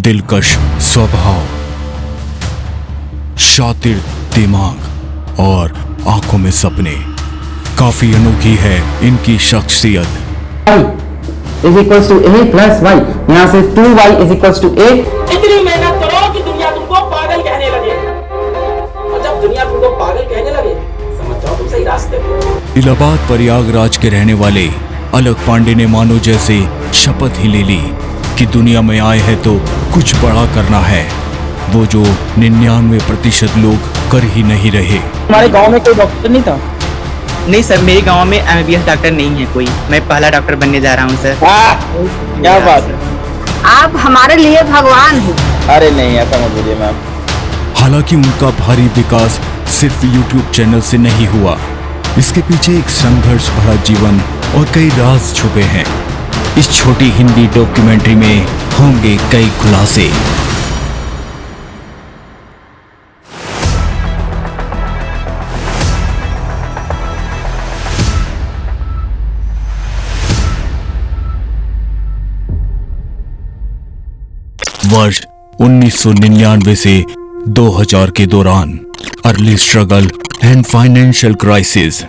दिलकश स्वभाव, शातिर दिमाग और आंखों में सपने। काफी अनोखी है इनकी शख्सियत। Is equals to A plus Y, यहाँ से 2y is equals to a। इतनी मेहनत करो कि दुनिया तुमको पागल कहने लगे, और जब दुनिया तुमको पागल कहने लगे समझ जाओ तुम सही रास्ते पे। इलाहाबाद प्रयागराज के रहने वाले अलख पांडे ने मानो जैसे शपथ ही ले ली कि दुनिया में आए हैं तो कुछ बड़ा करना है, वो जो 99% लोग कर ही नहीं रहे। हमारे गांव में कोई डॉक्टर नहीं था? नहीं सर, मेरे गांव में MBBS डॉक्टर नहीं है कोई। मैं पहला डॉक्टर बनने जा रहा हूं सर। क्या बात है, आप हमारे लिए भगवान हैं। अरे नहीं ऐसा मत बोलिए मैम। हालांकि उनका भारी विकास सिर्फ YouTube चैनल से नहीं हुआ, इसके पीछे एक संघर्ष भरा जीवन और कई राज छुपे हैं। इस छोटी हिंदी डॉक्यूमेंट्री में होंगे कई खुलासे। वर्ष 1999 से 2000 के दौरान early struggle and financial crisis.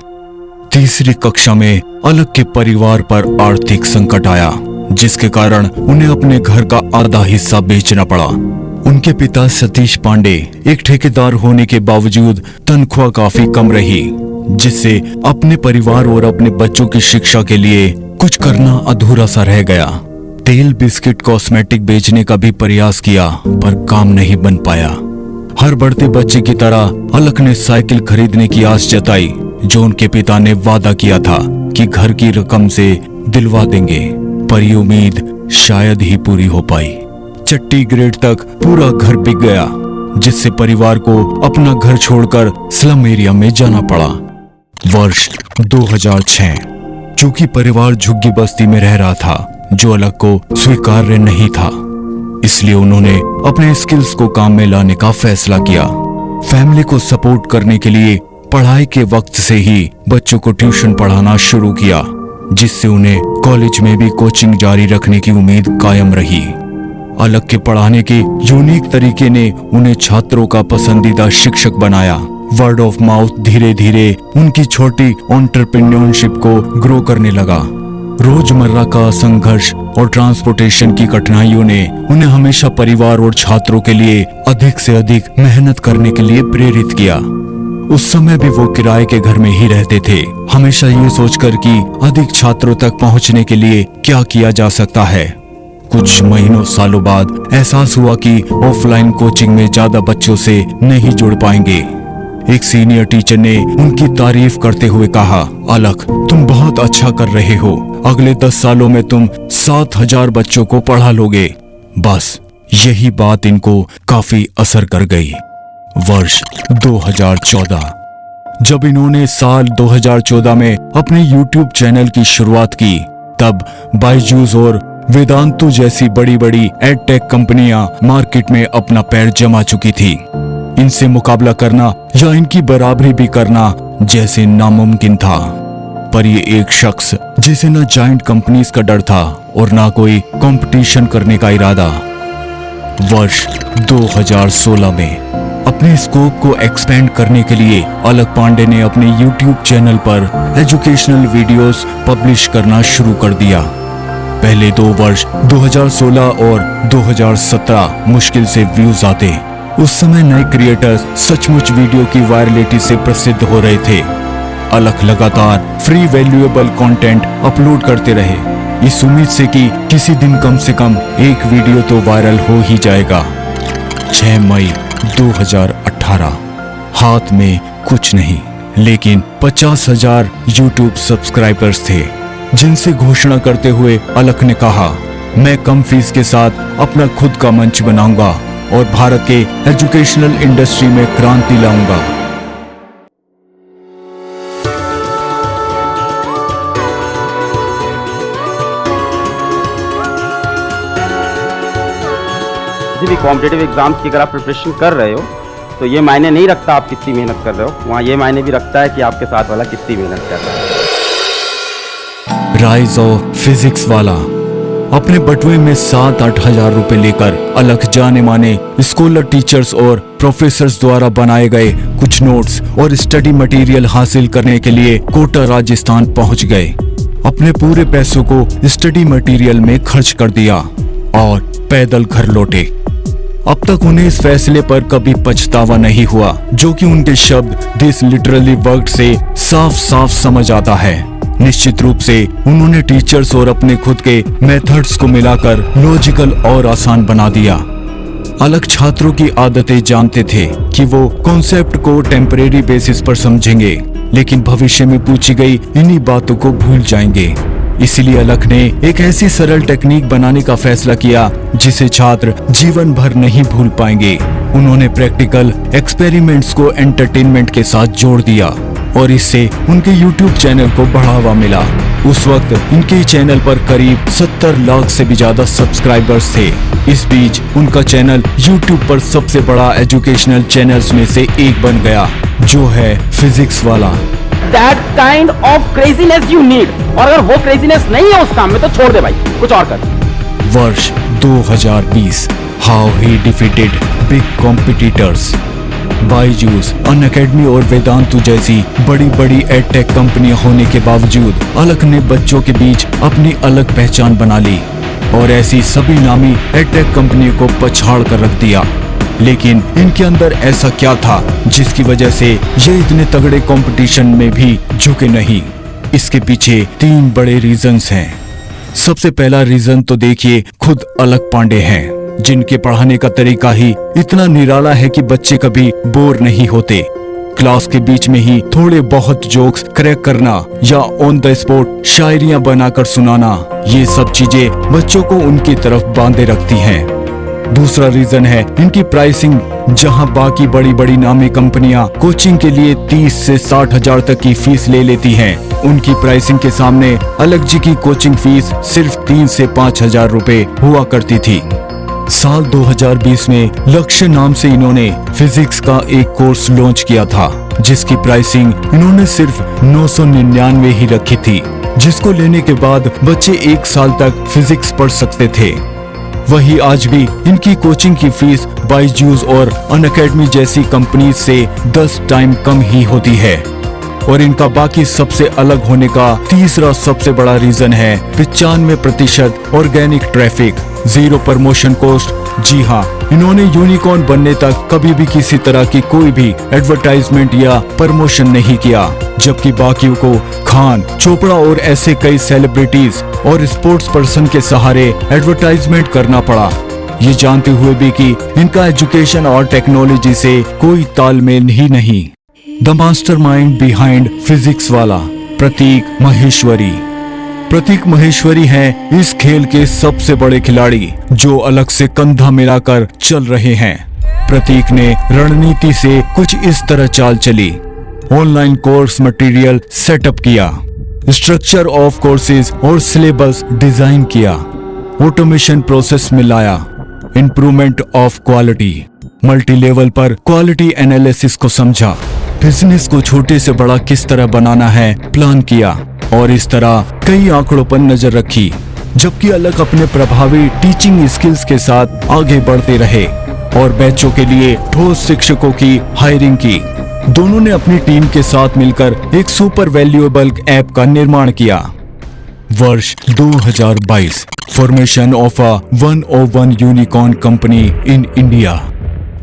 तीसरी कक्षा में अलख के परिवार पर आर्थिक संकट आया, जिसके कारण उन्हें अपने घर का आधा हिस्सा बेचना पड़ा। उनके पिता सतीश पांडे एक ठेकेदार होने के बावजूद तनख्वाह काफी कम रही, जिससे अपने परिवार और अपने बच्चों की शिक्षा के लिए कुछ करना अधूरा सा रह गया। तेल, बिस्किट, कॉस्मेटिक बेचने का भी प्रयास किया पर काम नहीं बन पाया। हर बढ़ते बच्चे की तरह अलख ने साइकिल खरीदने की आस जताई, जो उनके पिता ने वादा किया था कि घर की रकम से दिलवा देंगे, पर ये उम्मीद शायद ही पूरी हो पाई। छठी ग्रेड तक पूरा घर बिक गया, जिससे परिवार को अपना घर छोड़कर स्लम एरिया में जाना पड़ा। वर्ष 2006। चूंकि परिवार झुग्गी बस्ती में रह रहा था, जो अलख को स्वीकार्य नहीं था, इसलिए उन्होंने अपने स्किल्स को काम में लाने का फैसला किया। फैमिली को सपोर्ट करने के लिए पढ़ाई के वक्त से ही बच्चों को ट्यूशन पढ़ाना शुरू किया, जिससे उन्हें कॉलेज में भी कोचिंग जारी रखने की उम्मीद कायम रही। अलख के पढ़ाने के यूनिक तरीके ने उन्हें छात्रों का पसंदीदा शिक्षक बनाया। वर्ड ऑफ माउथ धीरे धीरे उनकी छोटी एंटरप्रेन्योरशिप को ग्रो करने लगा। रोजमर्रा का संघर्ष और ट्रांसपोर्टेशन की कठिनाइयों ने उन्हें हमेशा परिवार और छात्रों के लिए अधिक से अधिक मेहनत करने के लिए प्रेरित किया। उस समय भी वो किराए के घर में ही रहते थे, हमेशा ये सोचकर कि अधिक छात्रों तक पहुंचने के लिए क्या किया जा सकता है। कुछ महीनों सालों बाद एहसास हुआ कि ऑफलाइन कोचिंग में ज्यादा बच्चों से नहीं जुड़ पाएंगे। एक सीनियर टीचर ने उनकी तारीफ करते हुए कहा, अलख तुम बहुत अच्छा कर रहे हो, अगले 10 सालों में तुम 7000 बच्चों को पढ़ा लोगे। बस यही बात इनको काफी असर कर गई। वर्ष 2014। जब इन्होंने साल 2014 में अपने YouTube चैनल की शुरुआत की, तब बायजूस और वेदांतु जैसी बड़ी बड़ी एडटेक कंपनियां मार्केट में अपना पैर जमा चुकी थी। इनसे मुकाबला करना या इनकी बराबरी भी करना जैसे नामुमकिन था। पर ये एक शख्स जिसे न जायंट कंपनीज का डर था और ना कोई कंपटीशन करने का इरादा। वर्ष 2016 में अपने स्कोप को एक्सपेंड करने के लिए अलख पांडे ने अपने YouTube चैनल पर एजुकेशनल वीडियोस पब्लिश करना शुरू कर दिया। पहले 2 वर्ष 2016 और 2017 मुश्किल से व्यूज आते। उस समय नए क्रिएटर्स सचमुच वीडियो की वायरलिटी से प्रसिद्ध हो रहे थे। अलख लगातार फ्री वैल्यूएबल कंटेंट अपलोड करते रहे, इस उम्मीद से कि किसी दिन कम से कम एक वीडियो तो वायरल हो ही जाएगा। 6 मई 2018। हाथ में कुछ नहीं, लेकिन 50,000 YouTube सब्सक्राइबर्स थे, जिनसे घोषणा करते हुए अलख ने कहा, मैं कम फीस के साथ अपना खुद का मंच बनाऊंगा और भारत के एजुकेशनल इंडस्ट्री में क्रांति लाऊंगा। किसी भी कॉम्पिटिटिव एग्जाम्स की अगर आप प्रिपरेशन कर रहे हो तो ये मायने नहीं रखता आप कितनी मेहनत कर रहे हो, वहाँ ये मायने भी रखता है कि आपके साथ वाला कितनी मेहनत कर रहा है। राइज ऑफ फिजिक्स वाला अपने बटुए में 7-8 हजार रुपए लेकर अलख जाने माने स्कॉलर टीचर्स और प्रोफेसर्स द्वारा बनाए गए कुछ नोट्स और स्टडी मटेरियल हासिल करने के लिए कोटा राजस्थान पहुंच गए। अपने पूरे पैसों को स्टडी मटेरियल में खर्च कर दिया और पैदल घर लौटे। अब तक उन्हें इस फैसले पर कभी पछतावा नहीं हुआ, जो कि उनके शब्द दिस लिटरली वर्कड से साफ साफ समझ आता है। निश्चित रूप से उन्होंने टीचर्स और अपने खुद के मेथड्स को मिलाकर लॉजिकल और आसान बना दिया। अलग छात्रों की आदतें जानते थे कि वो कॉन्सेप्ट को टेम्परेरी बेसिस पर समझेंगे, लेकिन भविष्य में पूछी गई इन्हीं बातों को भूल जाएंगे। इसलिए अलख ने एक ऐसी सरल टेक्निक बनाने का फैसला किया जिसे छात्र जीवन भर नहीं भूल पाएंगे। उन्होंने प्रैक्टिकल एक्सपेरिमेंट्स को एंटरटेनमेंट के साथ जोड़ दिया और इससे उनके YouTube चैनल को बढ़ावा मिला। उस वक्त इनके चैनल पर करीब 70 लाख से भी ज्यादा सब्सक्राइबर्स थे। इस बीच उनका चैनल YouTube पर सबसे बड़ा एजुकेशनल चैनल्स में से एक बन गया, जो है फिजिक्स वाला। That kind of craziness you need। और अगर वो क्रेजीनेस नहीं है उस काम में तो छोड़ दे भाई, कुछ और कर। वर्ष 2020, how he defeated big competitors. Byju's, Unacademy और वेदांतु जैसी बड़ी बड़ी एडटेक कंपनियां होने के बावजूद अलख ने बच्चों के बीच अपनी अलग पहचान बना ली और ऐसी सभी नामी एडटेक कंपनियों को पछाड़ कर रख दिया। लेकिन इनके अंदर ऐसा क्या था जिसकी वजह से ये इतने तगड़े कंपटीशन में भी झुके नहीं? इसके पीछे 3 बड़े रीजंस हैं। सबसे पहला रीजन तो देखिए खुद अलख पांडे हैं, जिनके पढ़ाने का तरीका ही इतना निराला है कि बच्चे कभी बोर नहीं होते। क्लास के बीच में ही थोड़े बहुत जोक्स क्रैक करना या ऑन द स्पॉट शायरियां बनाकर सुनाना, ये सब चीजें बच्चों को उनकी तरफ बांधे रखती हैं। दूसरा रीजन है इनकी प्राइसिंग, जहां बाकी बड़ी बड़ी नामी कंपनियां कोचिंग के लिए 30 से 60 हजार तक की फीस ले लेती हैं, उनकी प्राइसिंग के सामने अलख जी की कोचिंग फीस सिर्फ 3 से 5 हजार रुपए हुआ करती थी। साल 2020 में लक्ष्य नाम से इन्होंने फिजिक्स का एक कोर्स लॉन्च किया था, जिसकी प्राइसिंग इन्होंने सिर्फ 999 ही रखी थी, जिसको लेने के बाद बच्चे 1 साल तक फिजिक्स पढ़ सकते थे। वही आज भी इनकी कोचिंग की फीस बायजूस और अनअकैडमी जैसी कंपनी से 10 टाइम कम ही होती है। और इनका बाकी सबसे अलग होने का तीसरा सबसे बड़ा रीजन है 95% ऑर्गेनिक ट्रैफिक, 0 प्रमोशन कॉस्ट। जी हाँ, इन्होंने यूनिकॉर्न बनने तक कभी भी किसी तरह की कोई भी एडवर्टाइजमेंट या प्रमोशन नहीं किया, जबकि बाकियों को खान, चोपड़ा और ऐसे कई सेलिब्रिटीज और स्पोर्ट्स पर्सन के सहारे एडवर्टाइजमेंट करना पड़ा, ये जानते हुए भी कि इनका एजुकेशन और टेक्नोलॉजी से कोई तालमेल ही नहीं। द मास्टरमाइंड बिहाइंड फिजिक्स वाला प्रतीक महेश्वरी। प्रतीक महेश्वरी हैं इस खेल के सबसे बड़े खिलाड़ी, जो अलग से कंधा मिलाकर चल रहे हैं। प्रतीक ने रणनीति से कुछ इस तरह चाल चली, ऑनलाइन कोर्स मटेरियल सेटअप किया, स्ट्रक्चर ऑफ कोर्सेज और सिलेबस डिजाइन किया, ऑटोमेशन प्रोसेस में लाया, improvement of quality, multi level पर क्वालिटी एनालिसिस को समझा, बिजनेस को छोटे से बड़ा किस तरह बनाना है प्लान किया और इस तरह कई आंकड़ों पर नजर रखी, जबकि अलग अपने प्रभावी टीचिंग स्किल्स के साथ आगे बढ़ते रहे और बैचों के लिए ठोस शिक्षकों की हायरिंग की। दोनों ने अपनी टीम के साथ मिलकर एक सुपर वैल्यूएबल ऐप का निर्माण किया। वर्ष 2022, formation of a 101 unicorn company in India.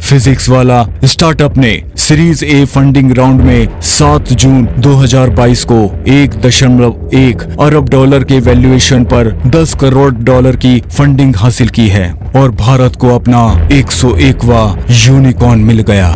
Physics वाला स्टार्टअप ने सीरीज ए फंडिंग राउंड में 7 जून 2022 को 1.1 अरब डॉलर के वैल्यूएशन पर 10 करोड़ डॉलर की फंडिंग हासिल की है और भारत को अपना 101वां यूनिकॉर्न मिल गया।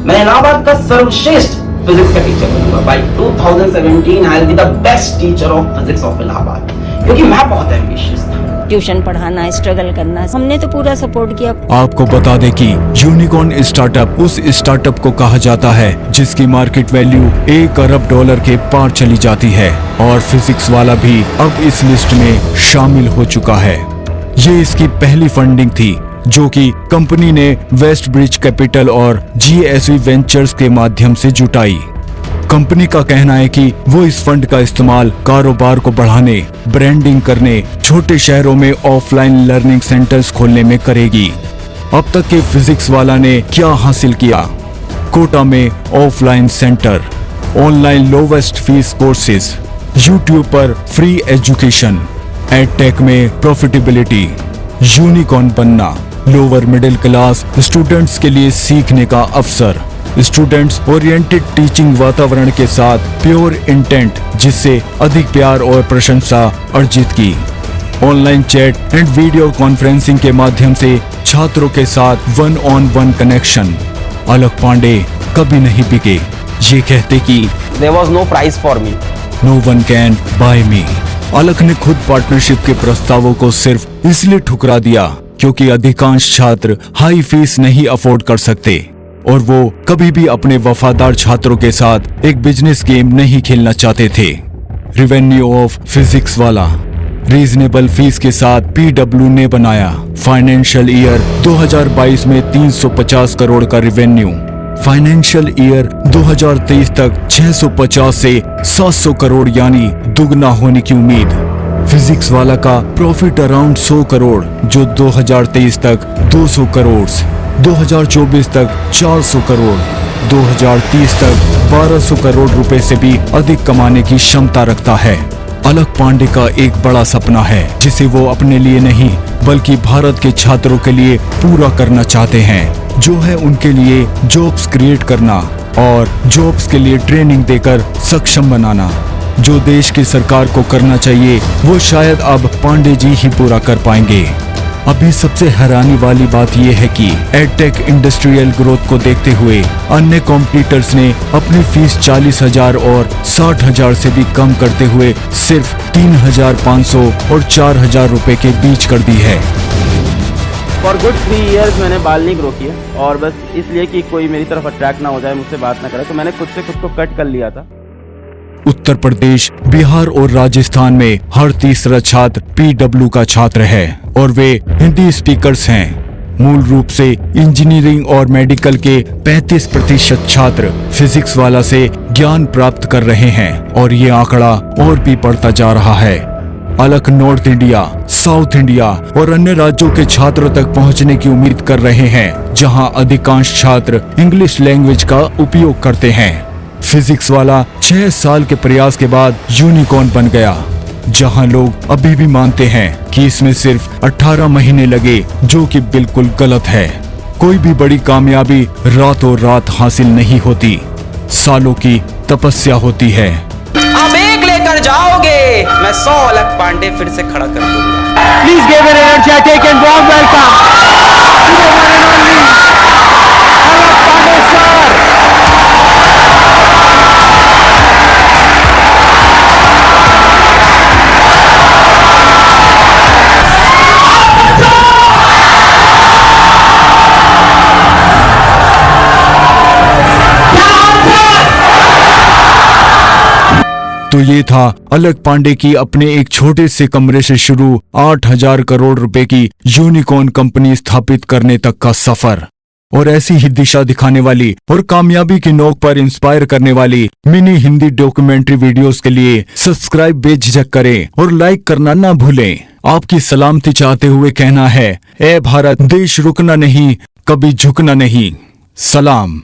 मैं इलाहाबाद का सर्वश्रेष्ठ फिजिक्स का टीचर बनूंगा। By 2017 I will be the best teacher of physics of Allahabad, क्योंकि मैं बहुत एम्बिशियस था। ट्यूशन पढ़ाना, स्ट्रगल करना, हमने तो पूरा सपोर्ट किया। आपको बता दें कि यूनिकॉर्न स्टार्टअप उस स्टार्टअप को कहा जाता है जिसकी मार्केट वैल्यू 1 अरब डॉलर के पार चली जाती है और फिजिक्स वाला भी अब इस लिस्ट में शामिल हो चुका है। ये इसकी पहली फंडिंग थी जो कि कंपनी ने वेस्ट ब्रिज कैपिटल और GSV वेंचर्स के माध्यम से जुटाई। कंपनी का कहना है कि वो इस फंड का इस्तेमाल कारोबार को बढ़ाने, ब्रांडिंग करने, छोटे शहरों में ऑफलाइन लर्निंग सेंटर्स खोलने में करेगी। अब तक के फिजिक्स वाला ने क्या हासिल किया? कोटा में offline centre, online lowest fees courses, YouTube पर फ्री एजुकेशन, एडटेक में प्रॉफिटेबिलिटी, यूनिकॉर्न बनना, लोअर मिडिल क्लास स्टूडेंट्स के लिए सीखने का अवसर, स्टूडेंट्स ओरिएंटेड टीचिंग वातावरण के साथ प्योर इंटेंट जिससे अधिक प्यार और प्रशंसा अर्जित की, online chat and video conferencing के माध्यम से छात्रों के साथ 1-on-1 कनेक्शन। अलक पांडे कभी नहीं बिके, ये कहते कि There was no prize for me. No one can buy me. Alak ने खुद पार्टनरशिप के प्रस्तावों को सिर्फ इसलिए ठुकरा दिया क्योंकि अधिकांश छात्र हाई फीस नहीं अफोर्ड कर सकते और वो कभी भी अपने वफादार छात्रों के साथ एक बिजनेस गेम नहीं खेलना चाहते थे। रेवेन्यू ऑफ फिजिक्स वाला रीजनेबल फीस के साथ PW ने बनाया फाइनेंशियल ईयर 2022 में 350 करोड़ का रेवेन्यू, फाइनेंशियल ईयर 2023 तक 650 से 700 करोड़ यानी दुगना होने की उम्मीद। फिजिक्स वाला का प्रॉफिट अराउंड 100 करोड़ जो 2023 तक 200 करोड़, 2024 तक 400 करोड़, 2030 तक 1200 करोड़ रुपए से भी अधिक कमाने की क्षमता रखता है। अलक पांडे का एक बड़ा सपना है जिसे वो अपने लिए नहीं बल्कि भारत के छात्रों के लिए पूरा करना चाहते हैं, जो है उनके लिए जॉब्स क्रिएट करना और जॉब्स के लिए ट्रेनिंग देकर सक्षम बनाना। जो देश की सरकार को करना चाहिए वो शायद अब पांडे जी ही पूरा कर पाएंगे। अभी सबसे हैरानी वाली बात यह है कि एडटेक इंडस्ट्रियल ग्रोथ को देखते हुए अन्य कॉम्पिटिटर्स ने अपनी फीस 40,000 और 60,000 से भी कम करते हुए सिर्फ 3,500 और 4,000 रुपए के बीच कर दी है। फॉर गुड 3 years मैंने बाल नहीं ग्रो किया और बस इसलिए कि कोई मेरी तरफ अट्रैक्ट ना हो जाए, मुझसे बात ना करे, तो मैंने खुद से खुद को कट कर लिया था। उत्तर प्रदेश, बिहार और राजस्थान में हर तीसरा छात्र PW का छात्र है और वे हिंदी स्पीकर्स हैं। मूल रूप से इंजीनियरिंग और मेडिकल के 35% छात्र फिजिक्स वाला से ज्ञान प्राप्त कर रहे हैं और ये आंकड़ा और भी बढ़ता जा रहा है। अलक नॉर्थ इंडिया, साउथ इंडिया और अन्य राज्यों के छात्रों तक पहुंचने की उम्मीद कर रहे हैं जहां अधिकांश छात्र इंग्लिश लैंग्वेज का उपयोग करते हैं। फिजिक्स वाला 6 साल के प्रयास के बाद यूनिकॉर्न बन गया, जहां लोग अभी भी मानते हैं कि इसमें सिर्फ 18 महीने लगे, जो कि बिल्कुल गलत है। कोई भी बड़ी कामयाबी रातों रात हासिल नहीं होती, सालों की तपस्या होती है। आप एक लेकर जाओगे, मैं 100 अलक पांडे फिर से खड़ा कर दूंगा। Please give an energetic and warm welcome to the one and only Alak Pandey sir. तो ये था अलक पांडे की अपने एक छोटे से कमरे से शुरू 8,000 करोड़ रुपए की यूनिकॉर्न कंपनी स्थापित करने तक का सफर। और ऐसी ही दिशा दिखाने वाली और कामयाबी की नोक पर इंस्पायर करने वाली मिनी हिंदी डॉक्यूमेंट्री वीडियोस के लिए सब्सक्राइब बेझिझक करें और लाइक करना ना भूलें। आपकी सलामती चाहते हुए कहना है, ए भारत, देश रुकना नहीं, कभी झुकना नहीं। सलाम।